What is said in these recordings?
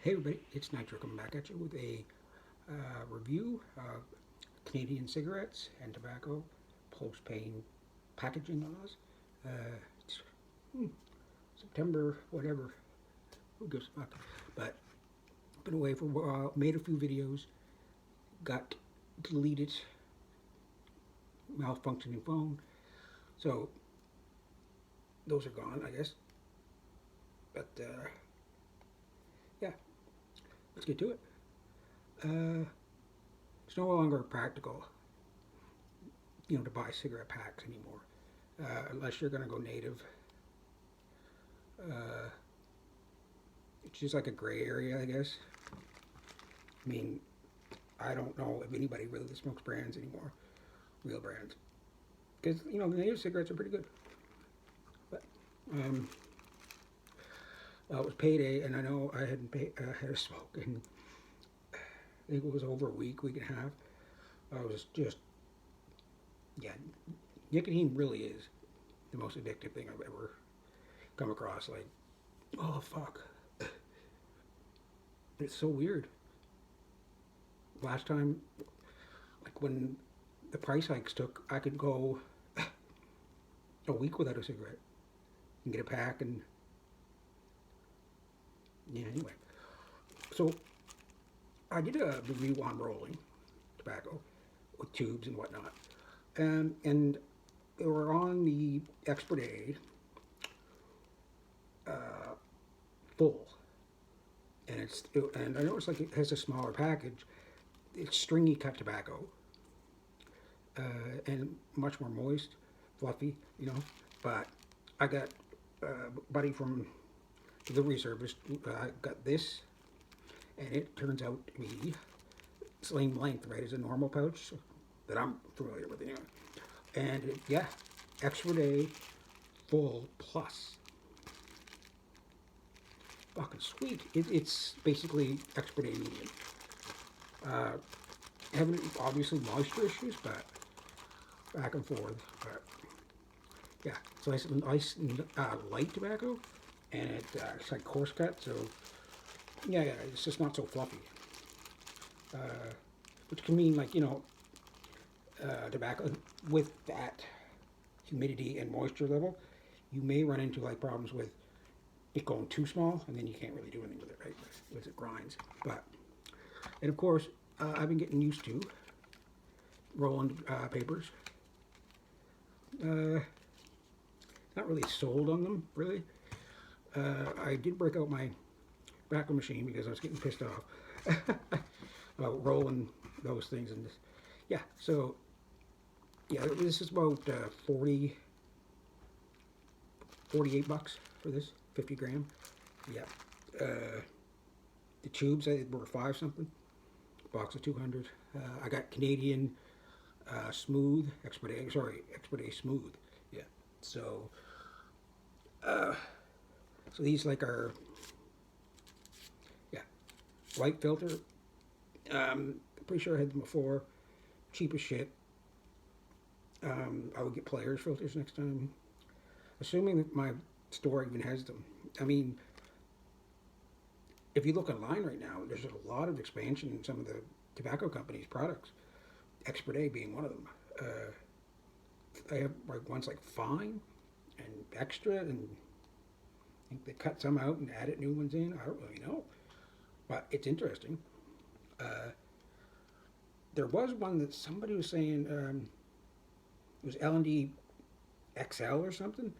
Hey everybody, it's Nitro coming back at you with a review of Canadian cigarettes and tobacco post-pain packaging laws. It's September, whatever, who gives a fuck? But been away for a while, made a few videos, got deleted, malfunctioning phone. So those are gone, I guess. But yeah, let's get to it. Uh, it's no longer practical, to buy cigarette packs anymore, unless you're going to go native. Uh, it's just like a gray area, I guess. I mean, I don't know if anybody really smokes brands anymore, real brands, because the native cigarettes are pretty good. But um, it was payday, and I know I hadn't had a smoke, and I think it was over a week and a half. I was just, yeah, nicotine really is the most addictive thing I've ever come across. Like, oh fuck, it's so weird. Last time, like when the price hikes took, I could go a week without a cigarette and get a pack, and yeah. Anyway, so I did a review on rolling tobacco with tubes and whatnot, and they were on the Expert A uh, full, and I noticed like it has a smaller package. It's stringy cut tobacco, and much more moist, fluffy, But I got a buddy from delivery service. Got this, and it turns out to be same length, right, as a normal pouch that I'm familiar with anyway. And yeah, Expert A full plus. Fucking sweet. It's basically Expert A medium. Uh, Having obviously moisture issues, but back and forth. But yeah, so it's nice light tobacco, and it's like coarse cut. So yeah, it's just not so fluffy. Uh, which can mean like tobacco with that humidity and moisture level, you may run into like problems with it going too small, and then you can't really do anything with it, right? Because it grinds. But and of course, I've been getting used to rolling papers. Uh, Not really sold on them, really. I did break out my tobacco machine because I was getting pissed off about rolling those things. And this, yeah, so yeah, this is about 48 bucks for this, 50 gram. Yeah. The tubes were five something, box of 200. I got Canadian Smooth, Expert A Smooth. Yeah. So, uh, so these like are, yeah, white filter. Pretty sure I had them before. Cheap as shit. I would get Players filters next time, assuming that my store even has them. I mean, if you look online right now, there's a lot of expansion in some of the tobacco companies' products. Expert A being one of them. They have like ones like Fine and Extra, and I think they cut some out and added new ones in. I don't really know, but it's interesting. Uh, there was one that somebody was saying it was L&D XL or something,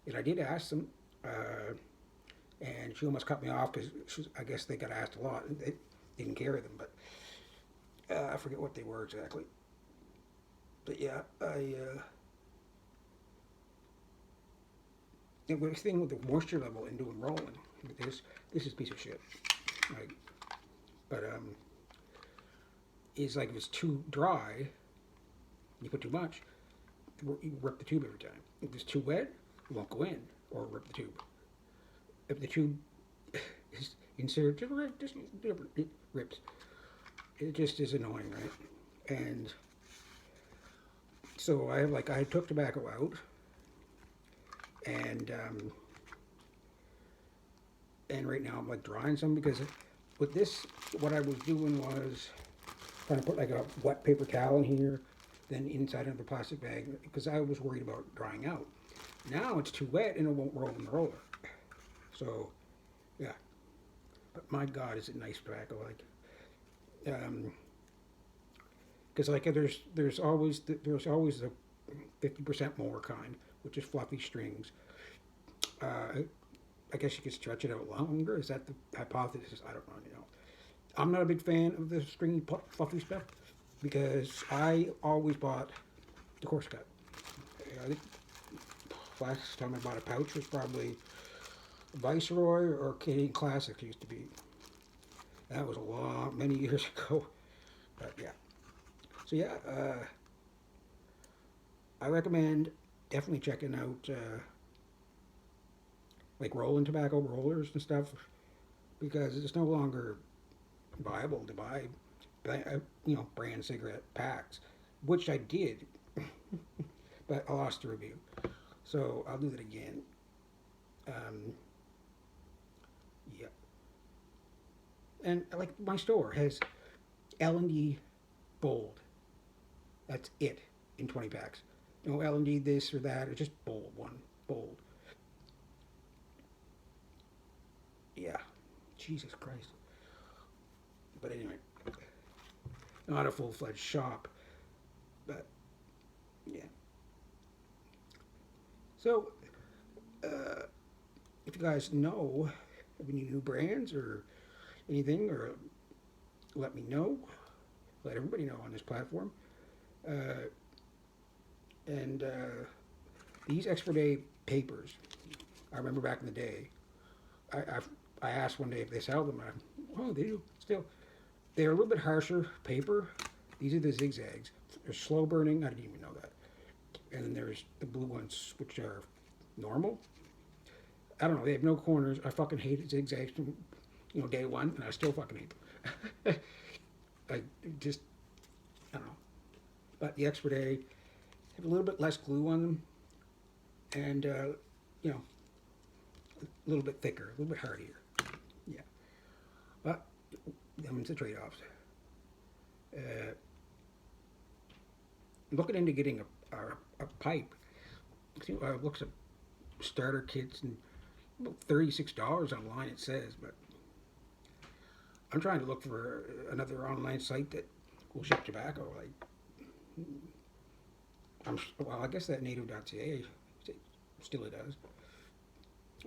and I did ask them, and she almost cut me off because I guess they got asked a lot. And they didn't carry them, but I forget what they were exactly. But yeah, the thing with the moisture level in doing rolling, this is a piece of shit. Like, but is like if it's too dry, you put too much, you rip the tube every time. If it's too wet, it won't go in or rip the tube. If the tube is inserted, it rips. It just is annoying, right? And so I took tobacco out, and right now I'm like drying some because with this, what I was doing was trying to put like a wet paper towel in here, then inside of the plastic bag, because I was worried about drying out. Now it's too wet and it won't roll in the roller. So, yeah. But my God, is it nice tobacco? Because there's always the 50% more kind, which is fluffy strings. Uh, I guess you could stretch it out longer. Is that the hypothesis? I don't know. I'm not a big fan of the stringy, fluffy stuff because I always bought the coarse cut. I think last time I bought a pouch was probably Viceroy or Canadian Classics used to be. That was many years ago. But yeah. So yeah, I recommend definitely checking out like rolling tobacco rollers and stuff because it's no longer viable to buy, brand cigarette packs, which I did, but I lost the review. So I'll do that again. Um, yeah, and like my store has L&D bold. That's it in 20 packs. No L&D this or that. It's just bold one, bold. Yeah, Jesus Christ. But anyway, not a full-fledged shop, but yeah. So if you guys know of any new brands or anything, or let me know. Let everybody know on this platform. Uh, and these Expert A papers, I remember back in the day, I, I, I asked one day if they sell them. Oh, they do still. They're a little bit harsher paper. These are the zigzags. They're slow burning. I didn't even know that. And then there's the blue ones, which are normal. I don't know. They have no corners. I fucking hated zigzags from day one, and I still fucking hate them. I just I don't know. But the Expert A have a little bit less glue on them, and you know, a little bit thicker, a little bit hardier. Yeah, but them's the trade-offs. Uh, Looking into getting a pipe. Looks at starter kits and about $36 online. It says, but I'm trying to look for another online site that will ship tobacco. I guess that native.ca still it does.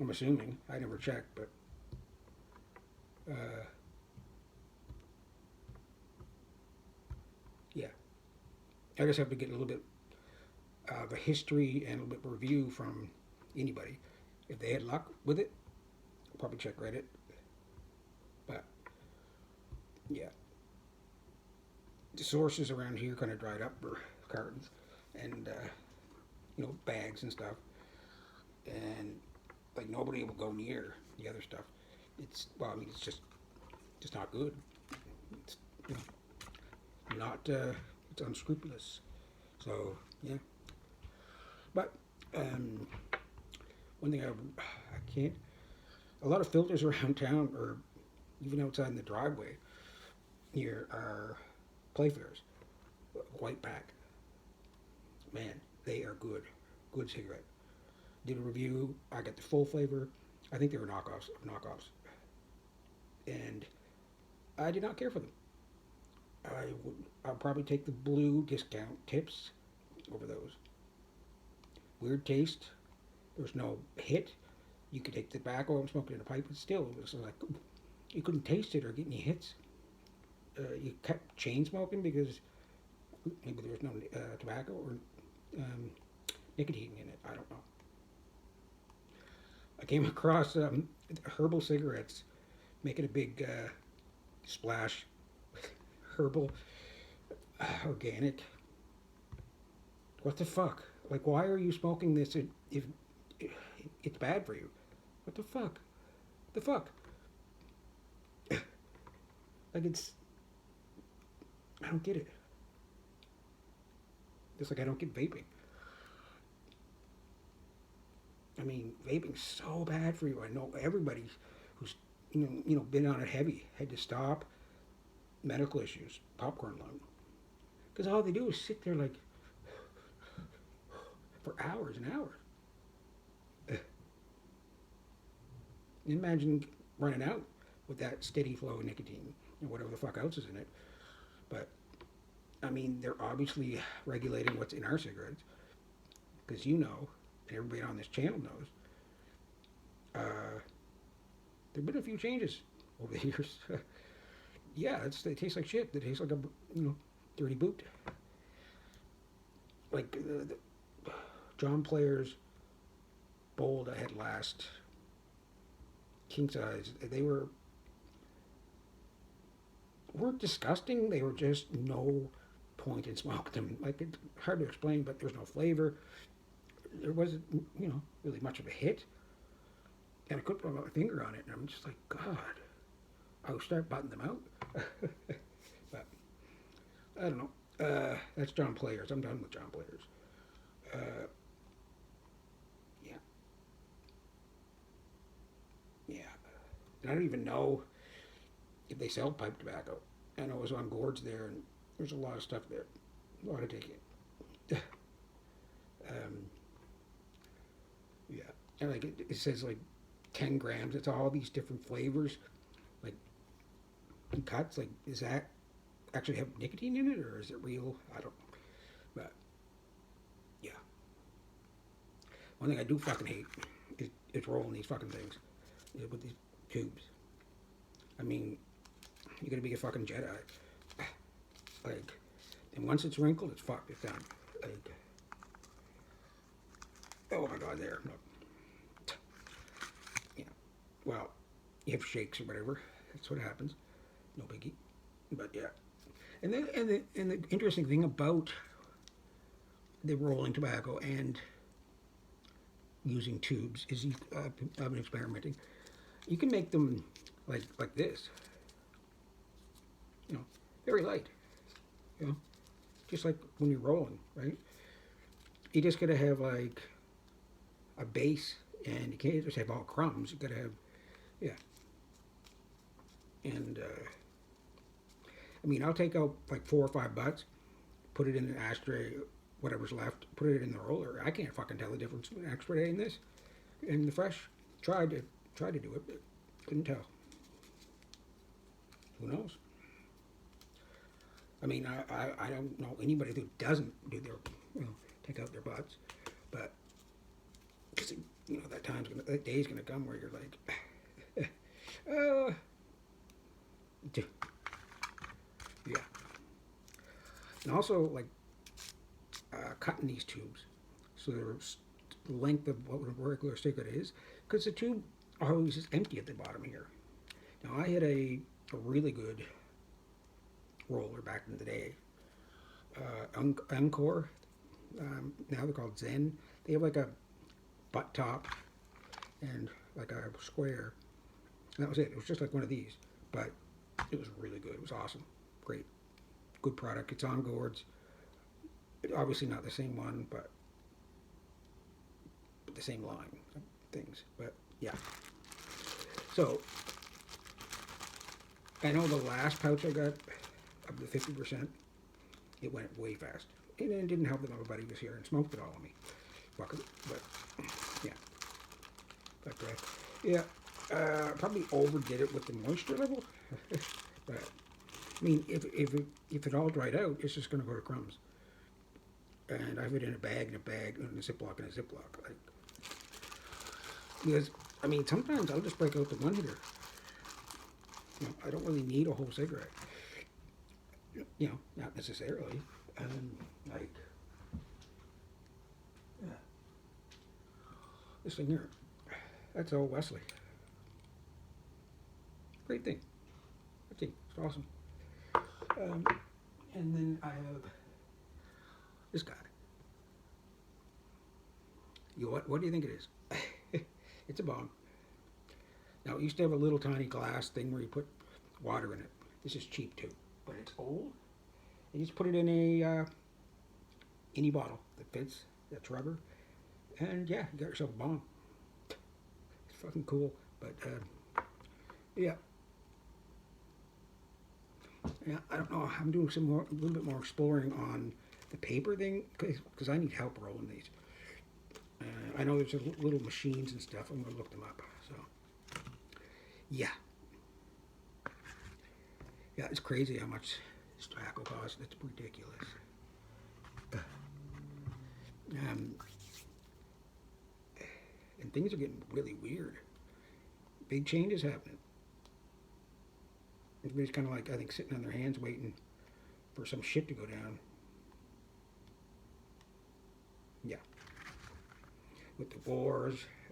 I'm assuming. I never checked, but uh, yeah. I just have to get a little bit of a history and a little bit of review from anybody. If they had luck with it, I'll probably check Reddit. But yeah, the sources around here kind of dried up for cartons and bags and stuff, and like nobody will go near the other stuff. It's just not good. It's you not it's unscrupulous. So yeah, but um, one thing I can't. A lot of filters around town, or even outside in the driveway, here are Playfairs, white pack. Man, they are good. Good cigarette. Did a review. I got the full flavor. I think they were knockoffs, and I did not care for them. I'll probably take the blue discount tips over those. Weird taste. There's no hit. You could take the tobacco and smoke it in a pipe, but still, it was like you couldn't taste it or get any hits. You kept chain smoking because maybe there was no tobacco or um, nicotine in it. I don't know. I came across herbal cigarettes making a big splash. Herbal, organic. What the fuck? Like, why are you smoking this if it's bad for you? What the fuck? The fuck? Like, I don't get it. Just like I don't get vaping. I mean, vaping's so bad for you. I know everybody who's been on it heavy, had to stop, medical issues, popcorn lung. Because all they do is sit there like for hours and hours. Imagine running out with that steady flow of nicotine and whatever the fuck else is in it. But I mean, they're obviously regulating what's in our cigarettes because and everybody on this channel knows. There've been a few changes over the years. Yeah, they taste like shit. They taste like a dirty boot. Like the John Player's Bold I had last, king size. They weren't disgusting. They were just no point in smoking them. Like, it's hard to explain, but there's no flavor. There wasn't really much of a hit, and I couldn't put my finger on it. And I'm just like, God, I would start butting them out. But I don't know. That's John Players. I'm done with John Players. Yeah, yeah. And I don't even know if they sell pipe tobacco. I know I was on Gord's there, and there's a lot of stuff there, a lot to take in. Yeah, and like it says like 10 grams. It's all these different flavors, like cuts. Like, does that actually have nicotine in it, or is it real? I don't know. But yeah, one thing I do fucking hate is rolling these fucking things with these tubes. I mean, you gotta be a fucking Jedi. Like, and once it's wrinkled, it's fucked. It's done. Like, oh my God, there. Look. Yeah. Well, you have shakes or whatever. That's what happens. No biggie. But yeah. And the interesting thing about the rolling tobacco and using tubes is I've been experimenting. You can make them like this. Very light. Just like when you're rolling, right? You just gotta have like a base, and you can't just have all crumbs. You gotta have, yeah. And I mean, I'll take out like 4 or 5 butts, put it in the ashtray, whatever's left, put it in the roller. I can't fucking tell the difference between extra day and this, and the fresh. Tried to do it, but couldn't tell. Who knows? I mean, I don't know anybody who doesn't do their, take out their butts, but because that day's gonna come where you're like, yeah. And also like cutting these tubes so they're the length of what a regular cigarette is, because the tube always is empty at the bottom here. Now I had a really good roller back in the day. Encore, now they're called Zen. They have like a butt top and like a square. And that was it. It was just like one of these, but it was really good. It was awesome. Great. Good product. It's on Gord's. Obviously not the same one, but the same line of things. But yeah. So I know the last pouch I got of the 50%, it went way fast. And it didn't help that everybody was here and smoked it all on me. Fucker. But yeah. But yeah, probably overdid it with the moisture level. But I mean, if it all dried out, it's just gonna go to crumbs. And I have it in a bag, and a Ziploc, like, because I mean, sometimes I'll just break out the one hitter. I don't really need a whole cigarette. Not necessarily. Like, yeah. This thing here, that's old Wesley. Great thing. I think it's awesome. And then I have this guy. What do you think it is? It's a bong. Now, it used to have a little tiny glass thing where you put water in it. This is cheap too, but it's old. You just put it in a any bottle that fits. That's rubber, and yeah, you got yourself a bong. It's fucking cool. But Yeah. Yeah, I don't know. I'm doing some more, a little bit more exploring on the paper thing because I need help rolling these. I know there's little machines and stuff. I'm gonna look them up. So, yeah, yeah, it's crazy how much this tobacco costs. It's ridiculous. Um, and things are getting really weird. Big changes happening. Everybody's kind of like I think sitting on their hands waiting for some shit to go down. Yeah, with the wars